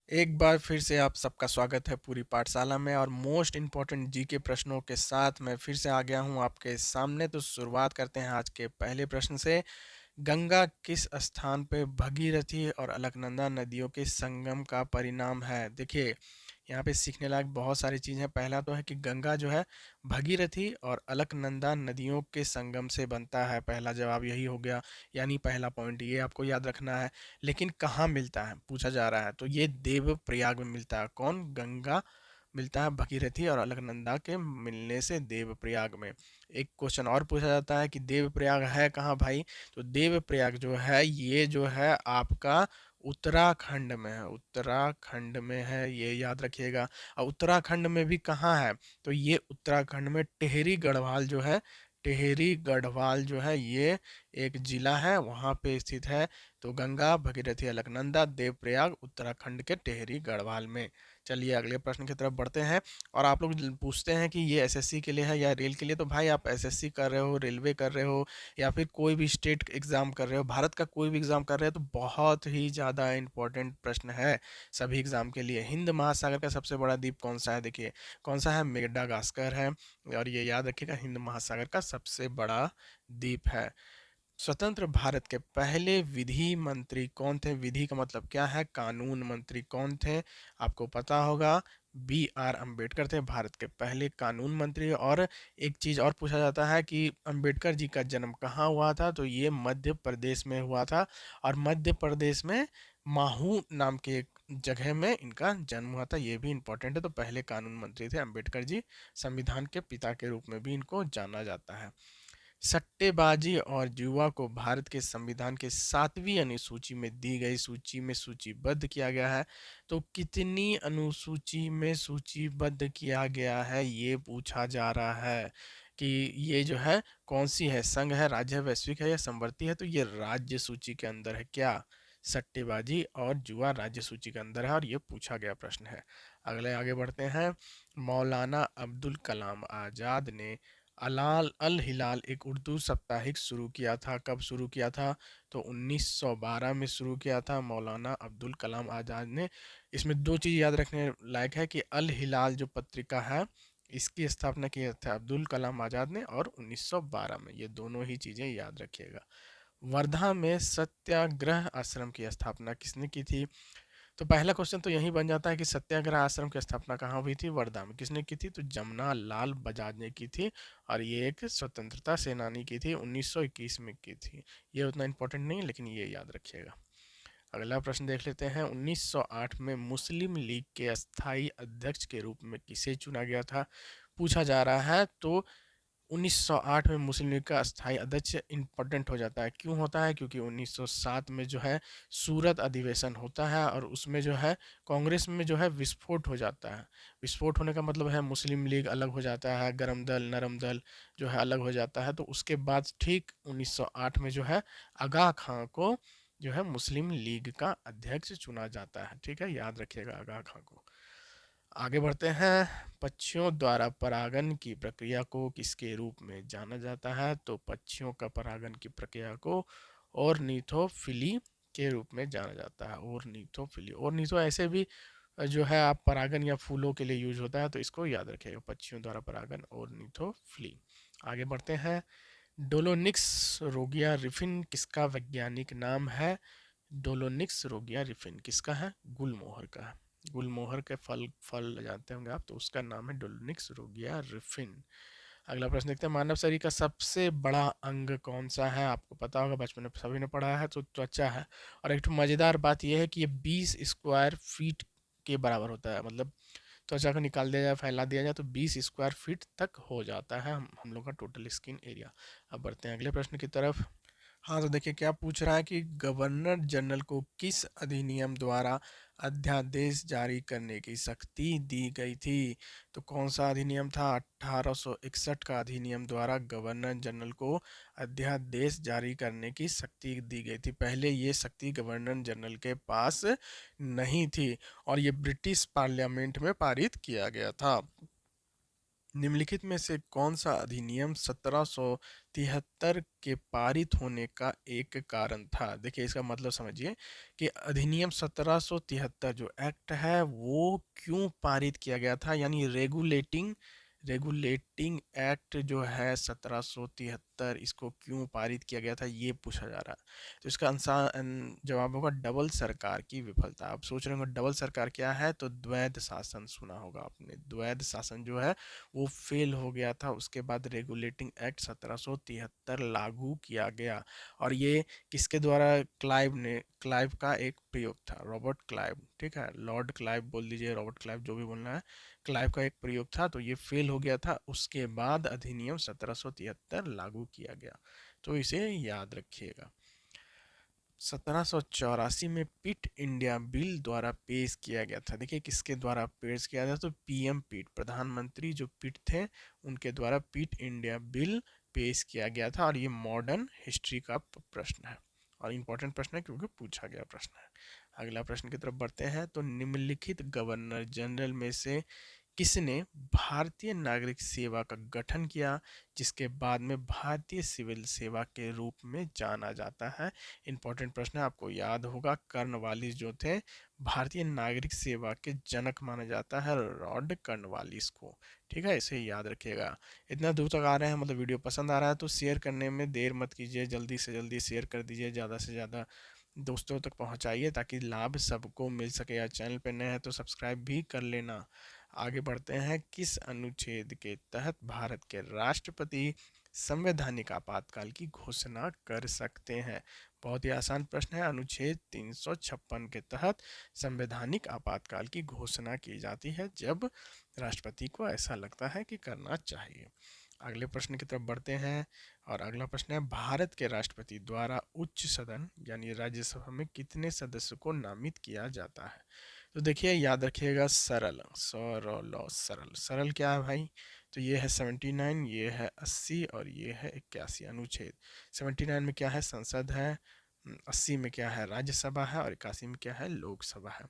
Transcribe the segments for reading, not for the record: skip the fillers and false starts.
एक बार फिर से आप सबका स्वागत है पूरी पाठशाला में और मोस्ट इम्पॉर्टेंट जी के प्रश्नों के साथ मैं फिर से आ गया हूं आपके सामने। तो शुरुआत करते हैं आज के पहले प्रश्न से। गंगा किस स्थान पे भगीरथी और अलकनंदा नदियों के संगम का परिणाम है? देखिए, यहाँ पे सीखने लायक बहुत सारी चीज़ है। पहला तो है कि गंगा जो है भगीरथी और अलकनंदा नदियों के संगम से बनता है। पहला जवाब यही हो गया, यानी पहला पॉइंट ये आपको याद रखना है। लेकिन कहाँ मिलता है पूछा जा रहा है, तो ये देवप्रयाग में मिलता है। कौन? गंगा मिलता है भगीरथी और अलकनंदा के मिलने से देवप्रयाग में। एक क्वेश्चन और पूछा जाता है कि देवप्रयाग है कहाँ भाई? तो देवप्रयाग जो है ये जो है आपका उत्तराखंड में है। उत्तराखंड में है, ये याद रखिएगा। और उत्तराखंड में भी कहाँ है? तो ये उत्तराखंड में टिहरी गढ़वाल जो है, टिहरी गढ़वाल जो है ये एक जिला है, वहाँ पे स्थित है। तो गंगा भगीरथी अलकनंदा देवप्रयाग उत्तराखंड के टिहरी गढ़वाल में। चलिए अगले प्रश्न की तरफ बढ़ते हैं। और आप लोग पूछते हैं कि ये एसएससी के लिए है या रेल के लिए। तो भाई आप एसएससी कर रहे हो, रेलवे कर रहे हो, या फिर कोई भी स्टेट एग्जाम कर रहे हो, भारत का कोई भी एग्जाम कर रहे हो, तो बहुत ही ज़्यादा इंपॉर्टेंट प्रश्न है सभी एग्जाम के लिए। हिंद महासागर का सबसे बड़ा द्वीप कौन सा है? देखिए कौन सा है, मेडागास्कर है। और ये याद रखिएगा, हिंद महासागर का सबसे बड़ा द्वीप है। स्वतंत्र भारत के पहले विधि मंत्री कौन थे? विधि का मतलब क्या है? कानून मंत्री कौन थे? आपको पता होगा, बी आर अम्बेडकर थे भारत के पहले कानून मंत्री। और एक चीज और पूछा जाता है कि अम्बेडकर जी का जन्म कहाँ हुआ था? तो ये मध्य प्रदेश में हुआ था। और मध्य प्रदेश में माहू नाम के एक जगह में इनका जन्म हुआ था। ये भी इंपॉर्टेंट है। तो पहले कानून मंत्री थे अम्बेडकर जी। संविधान के पिता के रूप में भी इनको जाना जाता है। सट्टेबाजी और जुआ को भारत के संविधान के 7वीं अनुसूची में दी गई सूची में सूचीबद्ध किया गया है। तो कितनी अनुसूची में सूचीबद्ध किया गया है ये पूछा जा रहा है कि ये जो है कौन सी है, संघ है, राज्य है, वैश्विक है या संवर्ती है? तो ये राज्य सूची के अंदर है। क्या? सट्टेबाजी और जुआ राज्य सूची के अंदर है और ये पूछा गया प्रश्न है। अगले आगे बढ़ते हैं। मौलाना अब्दुल कलाम आज़ाद ने अलाल अल हिलाल एक उर्दू साप्ताहिक शुरू किया था। कब शुरू किया था? तो 1912 में शुरू किया था मौलाना अब्दुल कलाम आज़ाद ने। इसमें दो चीज़ याद रखने लायक है कि अल हिलाल जो पत्रिका है इसकी स्थापना की था अब्दुल कलाम आज़ाद ने, और 1912 में। ये दोनों ही चीज़ें याद रखिएगा। वर्धा में सत्याग्रह आश्रम की स्थापना किसने की थी? तो पहला क्वेश्चन तो यही बन जाता है कि सत्याग्रह आश्रम की स्थापना कहाँ हुई थी? वर्धा में। किसने की थी? तो जमुना लाल बजाज ने की थी। और ये एक स्वतंत्रता सेनानी की थी, 1921 में की थी। ये उतना इंपॉर्टेंट नहीं है, लेकिन ये याद रखिएगा। अगला प्रश्न देख लेते हैं। 1908 में मुस्लिम लीग के अस्थाई अध्यक्ष के रूप में किसे चुना गया था पूछा जा रहा है। तो 1908 में मुस्लिम लीग का अस्थाई अध्यक्ष इंपॉर्टेंट हो जाता है। क्यों होता है? क्योंकि 1907 में जो है सूरत अधिवेशन होता है और उसमें जो है कांग्रेस में जो है विस्फोट हो जाता है। विस्फोट होने का मतलब है मुस्लिम लीग अलग हो जाता है, गरम दल नरम दल जो है अलग हो जाता है। तो उसके बाद ठीक 1908 में जो है आगा खां को जो है मुस्लिम लीग का अध्यक्ष चुना जाता है। ठीक है, याद रखिएगा आगा खां को। आगे बढ़ते हैं। पक्षियों द्वारा परागन की प्रक्रिया को किसके रूप में जाना जाता है? तो पक्षियों का परागन की प्रक्रिया को ऑर्निथोफिली के रूप में जाना जाता है। ऑर्निथोफिली, ऑर्निथो ऐसे भी जो है आप परागन या फूलों के लिए यूज होता है, तो इसको याद रखिएगा, पक्षियों द्वारा परागन ऑर्निथोफिली। आगे बढ़ते हैं। डोलोनिक्स रोगिया रिफिन किसका वैज्ञानिक नाम है? डोलोनिक्स रोगिया रिफिन किसका है? गुलमोहर का है। गुलमोहर के फल फल जानते होंगे आप, तो उसका नाम है डोलोनिक्स रोगिया रिफिन। अगला प्रश्न देखते हैं। मानव शरीर का सबसे बड़ा अंग कौन सा है? आपको पता होगा, बचपन में सभी ने पढ़ा है। तो त्वचा है। और एक मज़ेदार बात यह है कि ये 20 स्क्वायर फीट के बराबर होता है। मतलब त्वचा को निकाल दिया जाए, फैला दिया जाए, तो 20 स्क्वायर फीट तक हो जाता है हम लोग का टोटल स्किन एरिया। अब बढ़ते हैं अगले प्रश्न की तरफ। हाँ, तो देखिए क्या पूछ रहा है कि गवर्नर जनरल को किस अधिनियम द्वारा अध्यादेश जारी करने की शक्ति दी गई थी? तो कौन सा अधिनियम था? 1861 का अधिनियम द्वारा गवर्नर जनरल को अध्यादेश जारी करने की शक्ति दी गई थी। पहले ये शक्ति गवर्नर जनरल के पास नहीं थी और ये ब्रिटिश पार्लियामेंट में पारित किया गया था। निम्नलिखित में से कौन सा अधिनियम 1773 के पारित होने का एक कारण था? देखिए इसका मतलब समझिए कि अधिनियम 1773 जो एक्ट है वो क्यों पारित किया गया था, यानी रेगुलेटिंग रेगुलेटिंग एक्ट जो है 1773, इसको क्यों पारित किया गया था ये पूछा जा रहा है। तो इसका आंसर जवाब होगा डबल सरकार की विफलता। आप सोच रहे होंगे डबल सरकार क्या है, तो द्वैध शासन सुना होगा आपने। द्वैध शासन जो है वो फेल हो गया था, उसके बाद रेगुलेटिंग एक्ट 1773 लागू किया गया। और ये किसके द्वारा? क्लाइव का एक प्रयोग था, रॉबर्ट क्लाइव, ठीक है, लॉर्ड क्लाइव बोल दीजिए, रॉबर्ट क्लाइव, जो भी बोलना है, क्लाइव का एक प्रयोग था, तो ये फेल हो गया था। उसके बाद अधिनियम 1773 लागू किया गया, तो इसे याद रखिएगा। 1784 में पिट इंडिया बिल द्वारा पेश किया गया था। देखिए किसके द्वारा पेश किया गया, तो पीएम पिट, प्रधानमंत्री जो पिट थे उनके द्वारा पिट इंडिया बिल पेश किया गया था। और ये मॉडर्न हिस्ट्री का प्रश्न है और इम्पोर्टेंट प्रश्न है क्योंकि पूछा गया प्रश्न है। अगला प्रश्न की तरफ बढ़ते हैं। तो निम्नलिखित गवर्नर जनरल में से किसने भारतीय नागरिक सेवा का गठन किया, जिसके बाद में भारतीय सिविल सेवा के रूप में जाना जाता है? इंपॉर्टेंट प्रश्न है, आपको याद होगा कर्नवालिस जो थे भारतीय नागरिक सेवा के जनक माना जाता है, लॉर्ड कर्नवालिस को। ठीक है, इसे याद रखिएगा। इतना दूर तक आ रहे हैं, मतलब वीडियो पसंद आ रहा है तो शेयर करने में देर मत कीजिए, जल्दी से जल्दी शेयर कर दीजिए, ज़्यादा से ज़्यादा दोस्तों तक पहुंचाइए ताकि लाभ सबको मिल सके। या चैनल पर नए हैं तो सब्सक्राइब भी कर लेना। आगे बढ़ते हैं। किस अनुच्छेद के तहत भारत के राष्ट्रपति संवैधानिक आपातकाल की घोषणा कर सकते हैं? बहुत ही आसान प्रश्न है। अनुच्छेद 356 के तहत संवैधानिक आपातकाल की घोषणा की जाती है जब राष्ट्रपति को ऐसा लगता है कि करना चाहिए। अगले प्रश्न की तरफ बढ़ते हैं और अगला प्रश्न है, भारत के राष्ट्रपति द्वारा उच्च सदन यानी राज्यसभा में कितने सदस्य को नामित किया जाता है? तो देखिए याद रखिएगा, सरल सरल सरल सरल क्या है भाई, तो ये है 79, ये है 80 और ये है 81। अनुच्छेद 79 में क्या है? संसद है। 80 में क्या है? राज्यसभा है। और 81 में क्या है? लोकसभा है।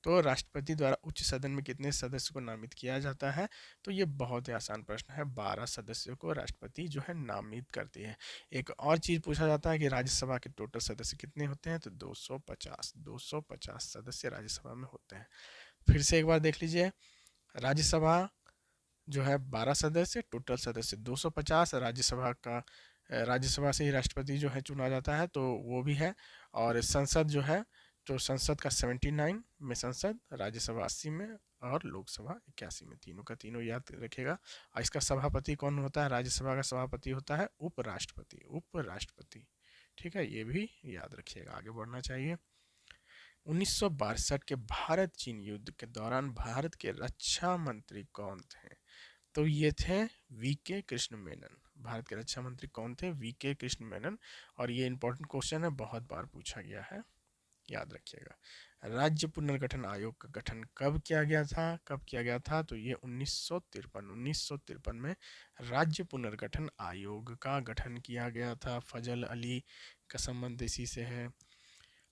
तो राष्ट्रपति द्वारा उच्च सदन में कितने सदस्य को नामित किया जाता है? तो ये बहुत ही आसान प्रश्न है, 12 सदस्यों को राष्ट्रपति जो है नामित करती है। एक और चीज़ पूछा जाता है कि राज्यसभा के टोटल सदस्य कितने होते हैं, तो 250 सदस्य राज्यसभा में होते हैं। फिर से एक बार देख लीजिए, राज्यसभा जो है 12 सदस्य, टोटल सदस्य 250, राज्यसभा से ही राष्ट्रपति जो है चुना जाता है तो वो भी है। और संसद जो है, तो संसद का 79 में संसद, राज्यसभा 80 में और लोकसभा 81 में, तीनों का तीनों याद रखेगा। और इसका सभापति कौन होता है? राज्यसभा का सभापति होता है उपराष्ट्रपति, उपराष्ट्रपति। ठीक है, ये भी याद रखिएगा। आगे बढ़ना चाहिए। 1962 के भारत चीन युद्ध के दौरान भारत के रक्षा मंत्री कौन थे? तो ये थे वीके कृष्ण मेनन। भारत के रक्षा मंत्री कौन थे? वीके कृष्ण मेनन। और ये इंपॉर्टेंट क्वेश्चन है, बहुत बार पूछा गया है, याद रखिएगा। राज्य पुनर्गठन आयोग का गठन कब किया गया था? कब किया गया था? तो ये 1953 में राज्य पुनर्गठन आयोग का गठन किया गया था। फजल अली का संबंध इसी से है।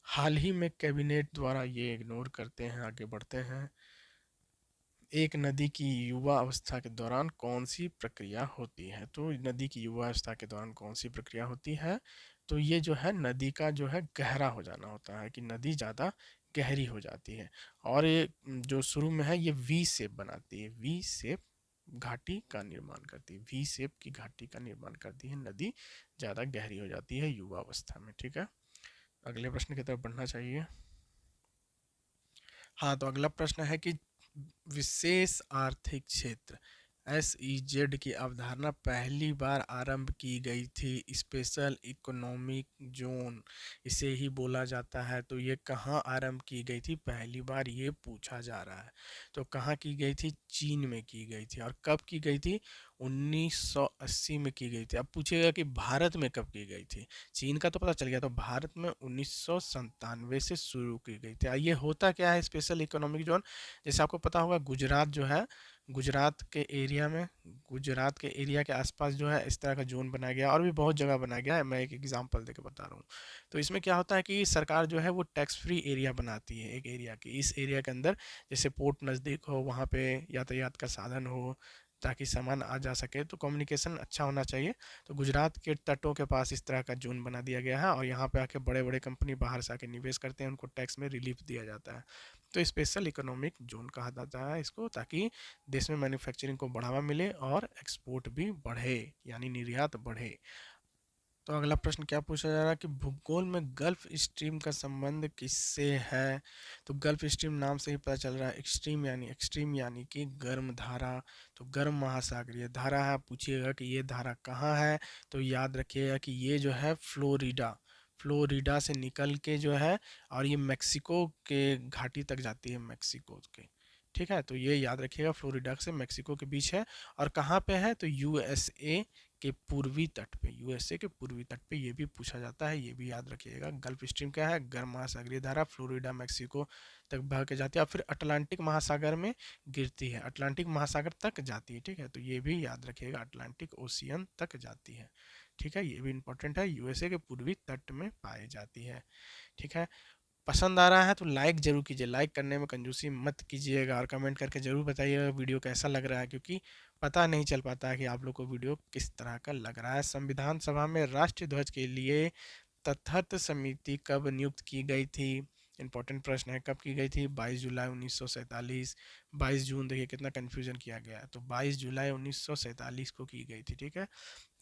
हाल ही में कैबिनेट द्वारा ये इग्नोर करते हैं। आगे बढ़ते हैं। एक नदी की युवा अवस्था के दौरान कौन सी प्रक्रिया होती है? तो नदी की युवा अवस्था के दौरान कौन सी प्रक्रिया होती है? तो ये जो है नदी का जो है गहरा हो जाना होता है, कि नदी ज़्यादा गहरी हो जाती है। और ये जो शुरू में है ये वी शेप बनाती है, वी शेप घाटी का निर्माण करती है, वी शेप की घाटी का निर्माण करती है, नदी ज़्यादा गहरी हो जाती है युवा अवस्था में। ठीक है, अगले प्रश्न की तरफ बढ़ना चाहिए। हाँ, तो अगला प्रश्न है कि विशेष आर्थिक क्षेत्र SEZ की अवधारणा पहली बार आरंभ की गई थी। स्पेशल इकोनॉमिक जोन इसे ही बोला जाता है। तो ये कहाँ आरंभ की गई थी पहली बार, ये पूछा जा रहा है। तो कहाँ की गई थी? चीन में की गई थी। और कब की गई थी? 1980 में की गई थी। अब पूछेगा कि भारत में कब की गई थी? चीन का तो पता चल गया, तो भारत में 1997 से शुरू की गई थी। ये होता क्या है स्पेशल इकोनॉमिक जोन? जैसे आपको पता होगा गुजरात जो है, गुजरात के एरिया में, गुजरात के एरिया के आसपास जो है इस तरह का जोन बनाया गया, और भी बहुत जगह बनाया गया है। मैं एक एग्जांपल देके बता रहा हूँ। तो इसमें क्या होता है कि सरकार जो है वो टैक्स फ्री एरिया बनाती है एक एरिया की। इस एरिया के अंदर जैसे पोर्ट नज़दीक हो, वहाँ पे यातायात का साधन हो, ताकि सामान आ जा सके, तो कम्युनिकेशन अच्छा होना चाहिए। तो गुजरात के तटों के पास इस तरह का जोन बना दिया गया है, और यहाँ पे आके बड़े बड़े कंपनी बाहर से आके निवेश करते हैं, उनको टैक्स में रिलीफ दिया जाता है। तो स्पेशल इकोनॉमिक जोन कहा जाता है इसको, ताकि देश में मैन्युफैक्चरिंग को बढ़ावा मिले और एक्सपोर्ट भी बढ़े, यानी निर्यात बढ़े। तो अगला प्रश्न क्या पूछा जा रहा है कि भूगोल में गल्फ स्ट्रीम का संबंध किससे है? तो गल्फ स्ट्रीम नाम से ही पता चल रहा है, एक्सट्रीम यानी कि गर्म धारा। तो गर्म महासागरीय धारा है। पूछिएगा कि ये धारा कहाँ है, तो याद रखिएगा कि ये जो है फ्लोरिडा, फ्लोरिडा से निकल के जो है, और ये मैक्सिको के घाटी तक जाती है, मैक्सिको के। ठीक है, तो ये याद रखिएगा, फ्लोरिडा से मैक्सिको के बीच है। और कहाँ पे है? तो यूएसए के पूर्वी तट पे, यूएसए के पूर्वी तट पे ये भी पूछा जाता है, ये भी याद रखिएगा। गल्फ स्ट्रीम क्या है? गर्म महासागरीय धारा, फ्लोरिडा मैक्सिको तक बह के जाती है, और फिर अटलांटिक महासागर में गिरती है, अटलांटिक महासागर तक जाती है। ठीक है, तो ये भी याद रखिएगा, अटलांटिक ओशियन तक जाती है। ठीक है, ये भी इंपॉर्टेंट है, यूएसए के पूर्वी तट में पाई जाती है। ठीक है, पसंद आ रहा है तो लाइक जरूर कीजिए, लाइक करने में कंजूसी मत कीजिएगा, और कमेंट करके जरूर बताइएगा वीडियो कैसा लग रहा है, क्योंकि पता नहीं चल पाता है कि आप लोग को वीडियो किस तरह का लग रहा है। संविधान सभा में राष्ट्रीय ध्वज के लिए तथार्थ समिति कब नियुक्त की गई थी? इंपॉर्टेंट प्रश्न है, कब की गई थी? 22 जुलाई 1947। 22 जून, देखिए कितना कंफ्यूजन किया गया है, तो 22 जुलाई 1947 को की गई थी। ठीक है,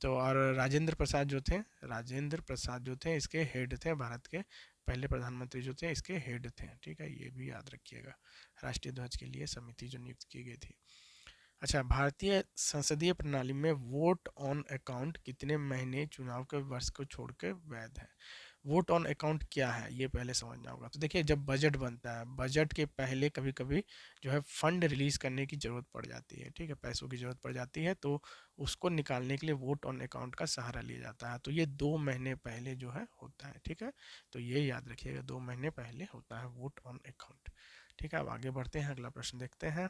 तो और राजेंद्र प्रसाद जो थे, राजेंद्र प्रसाद जो थे इसके हेड थे, भारत के पहले प्रधानमंत्री जो थे इसके हेड थे। ठीक है, ये भी याद रखिएगा, राष्ट्रीय ध्वज के लिए समिति जो नियुक्त की गई थी। अच्छा, भारतीय संसदीय प्रणाली में वोट ऑन अकाउंट कितने महीने चुनाव के वर्ष को छोड़ के वैध है? वोट ऑन अकाउंट क्या है, ये पहले समझना होगा। तो देखिए, जब बजट बनता है, बजट के पहले कभी कभी जो है फंड रिलीज करने की ज़रूरत पड़ जाती है। ठीक है, पैसों की ज़रूरत पड़ जाती है, तो उसको निकालने के लिए वोट ऑन अकाउंट का सहारा लिया जाता है। तो ये 2 महीने पहले जो है होता है। ठीक है, तो ये याद रखिएगा, 2 महीने पहले होता है वोट ऑन अकाउंट। ठीक है, अब आगे बढ़ते हैं, अगला प्रश्न देखते हैं।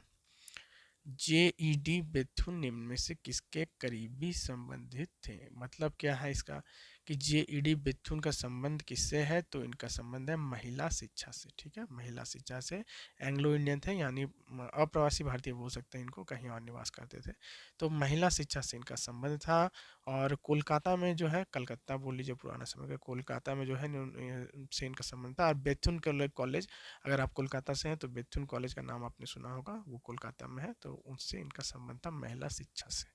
जेईडी बेथुन निम्न में से किसके करीबी संबंधित थे? मतलब क्या है इसका कि जेईडी बेथुन का संबंध किससे है? तो इनका संबंध है महिला शिक्षा से। ठीक है, महिला शिक्षा से। एंग्लो इंडियन थे, यानी अप्रवासी भारतीय बोल सकते हैं इनको, कहीं और निवास करते थे, तो महिला शिक्षा से इनका संबंध था। और कोलकाता में जो है, कलकत्ता बोल लीजिए पुराना समय का, कोलकाता में जो है से इनका संबंध था। और बेथुन कॉलेज, अगर आप कोलकाता से हैं तो बेथुन कॉलेज का नाम आपने सुना होगा, वो कोलकाता में है, तो उनसे इनका संबंध था महिला शिक्षा से।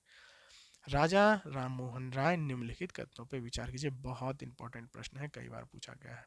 राजा राम मोहन राय निम्नलिखित कथनों पर विचार कीजिए। बहुत इंपॉर्टेंट प्रश्न है, कई बार पूछा गया है।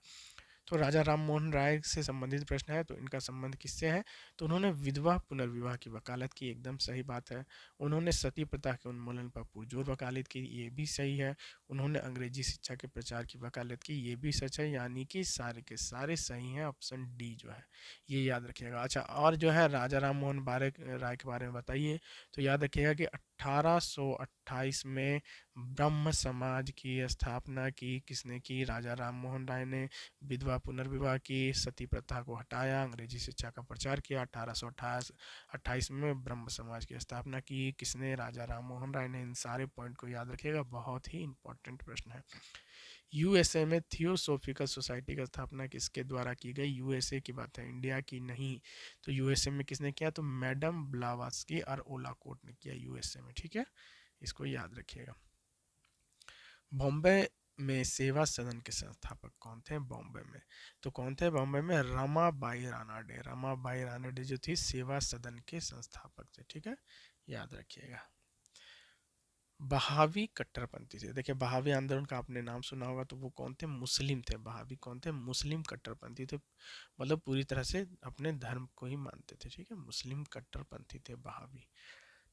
तो राजा राम मोहन राय से संबंधित प्रश्न है, तो इनका संबंध किससे है? तो उन्होंने विधवा पुनर्विवाह की वकालत की, एकदम सही बात है। उन्होंने सती प्रथा के उन्मूलन पर पुरजोर वकालत की, ये भी सही है। उन्होंने अंग्रेजी शिक्षा के प्रचार की वकालत की, ये भी सच है, यानी कि सारे के सारे सही हैं। ऑप्शन डी जो है, ये याद रखिएगा। अच्छा, और जो है राजा राम मोहन राय के बारे में बताइए। तो याद रखिएगा कि 1828 में ब्रह्म समाज की स्थापना की किसने की? राजा राम मोहन राय ने। विधवा पुनर्विवाह की, सती प्रथा को हटाया, अंग्रेजी शिक्षा का प्रचार किया। 1828 में ब्रह्म समाज की स्थापना की किसने? राजा राम मोहन राय ने। इन सारे पॉइंट को याद रखिएगा, बहुत ही इंपॉर्टेंट प्रश्न है। यूएसए में थियोसोफिकल सोसाइटी की स्थापना किसके द्वारा की गई? यूएसए की बात है, इंडिया की नहीं। तो यूएसए में किसने किया? तो मैडम ब्लावास्की और ओलाकोट ने किया यूएसए में। ठीक है, इसको याद रखिएगा। बॉम्बे में सेवा सदन के संस्थापक कौन थे? बॉम्बे में तो कौन थे? बॉम्बे में रमाबाई रानाडे। रमाबाई रानाडे जो थी सेवा सदन के संस्थापक थे। ठीक है, याद रखिएगा। बहावी कट्टरपंथी थे। देखिए, बहावी आंदोलन का आपने नाम सुना होगा, तो वो कौन थे? मुस्लिम थे। बहावी कौन थे? मुस्लिम कट्टरपंथी थे, मतलब पूरी तरह से अपने धर्म को ही मानते थे। ठीक है, मुस्लिम कट्टरपंथी थे बहावी।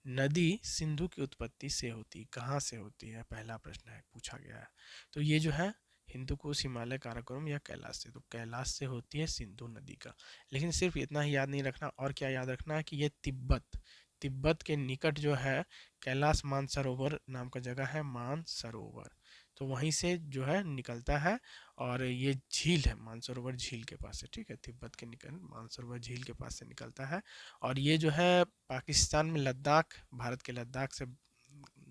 नदी सिंधु की उत्पत्ति से होती, कहाँ से होती है? पहला प्रश्न है, पूछा गया है। तो ये जो है हिंदू कुश, हिमालय, काराकोरम या कैलाश से। तो कैलाश से होती है सिंधु नदी का। लेकिन सिर्फ इतना ही याद नहीं रखना, और क्या याद रखना है कि ये तिब्बत, तिब्बत के निकट जो है कैलाश मानसरोवर नाम का जगह है, मानसरोवर, तो वहीं से जो है निकलता है। और ये झील है, मानसरोवर झील के पास है। ठीक है, तिब्बत के निकट मानसरोवर झील के पास से निकलता है। और ये जो है पाकिस्तान में लद्दाख, भारत के लद्दाख से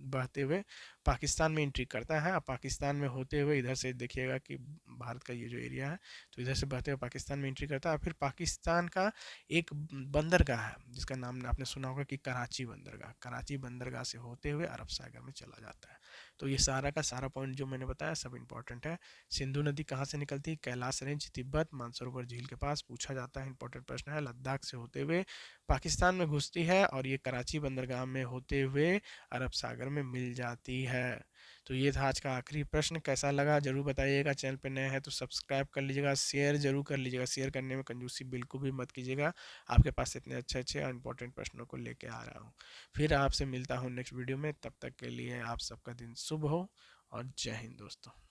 बहते हुए पाकिस्तान में एंट्री करता है। अब पाकिस्तान में होते हुए इधर से देखिएगा कि भारत का ये जो एरिया है, तो इधर से बहते हुए पाकिस्तान में एंट्री करता है। फिर पाकिस्तान का एक बंदरगाह है जिसका नाम आपने सुना होगा कि कराची बंदरगाह, कराची बंदरगाह से होते हुए अरब सागर में चला जाता है। तो ये सारा का सारा पॉइंट जो मैंने बताया सब इंपॉर्टेंट है। सिंधु नदी कहाँ से निकलती है? कैलाश रेंज, तिब्बत, मानसरोवर झील के पास पूछा जाता है, इंपॉर्टेंट प्रश्न है। लद्दाख से होते हुए पाकिस्तान में घुसती है और ये कराची बंदरगाह में होते हुए अरब सागर में मिल जाती है। तो ये था आज का आखिरी प्रश्न। कैसा लगा जरूर बताइएगा। चैनल पे नए हैं तो सब्सक्राइब कर लीजिएगा, शेयर जरूर कर लीजिएगा। शेयर करने में कंजूसी बिल्कुल भी मत कीजिएगा। आपके पास इतने अच्छे अच्छे और इंपॉर्टेंट प्रश्नों को लेके आ रहा हूँ। फिर आपसे मिलता हूँ नेक्स्ट वीडियो में। तब तक के लिए आप सबका दिन शुभ हो और जय हिंद दोस्तों।